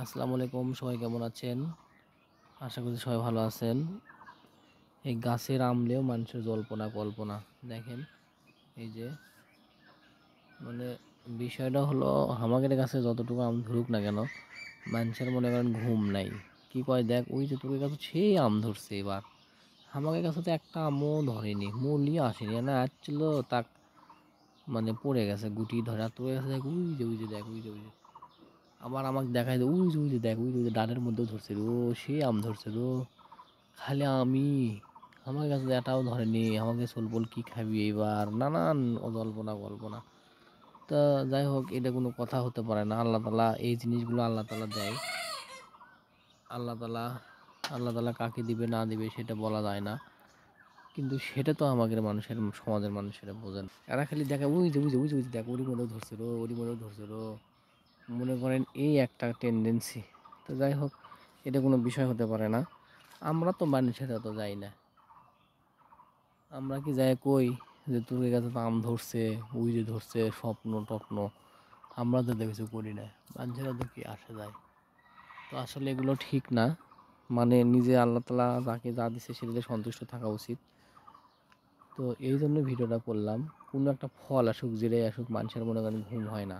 আসসালামু আলাইকুম, সবাই কেমন আছেন? আশা করি সবাই ভালো আছেন। এই গাছের আমলেও মানুষের জল্পনা কল্পনা। দেখেন, এই যে মানে বিষয়টা হলো, হামাগের গাছে যতটুকু আম ধরুক না কেন, মানুষের মনে করেন ঘুম নাই। কি কয়, দেখ ওই যে তোর কাছে সেই আম ধরছে এবার। আমাদের কাছে তো একটা আমও ধরেনি, মূলই আসেনি, না আসছিল তাক পড়ে গেছে গুটি ধরে। আর তোর কাছে দেখ, ওই যে দেখ, ওই যে আবার আমাকে দেখায় যে ওই যে দেখ, ওই যে ডালের মধ্যেও ধরছে রো, সে আম ধরছে রো। খালি আমি, আমার কাছে এটাও ধরেনি। আমাকে সোলপোল কি খাবি এবার, নানান জল্পনা কল্পনা। তা যাই হোক, এটা কোনো কথা হতে পারে না। আল্লাহ তালা এই জিনিসগুলো আল্লাহ তালা দেয়। আল্লাহ তালা আল্লাহ তালা কাকে দিবে না দিবে সেটা বলা যায় না, কিন্তু সেটা তো আমাদের মানুষের, সমাজের মানুষেরা বোঝেন। এরা খালি দেখা ওই যে দেখ, ওরই মধ্যেও ধরছে রো, ওরই মধ্যেও ধরছে রো, মনে করেন এই একটা টেন্ডেন্সি। তো যাই হোক, এটা কোনো বিষয় হতে পারে না। আমরা তো মানুষেরা তো যাই না, আমরা কি যাই কই যে তোর কাছে তো আম ধরছে, ওই যে ধরছে, স্বপ্ন টপ্ন। আমরা তো কিছু করি না, মানুষেরা তো কি আসে যায়। তো আসলে এগুলো ঠিক না। নিজে আল্লাহ তালা যাকে যা দিচ্ছে সেটাতে সন্তুষ্ট থাকা উচিত। তো এই জন্য ভিডিওটা করলাম। কোনো একটা ফল আসুক, যেটাই আসুক, মানুষের মনে করেন ঘুম হয় না।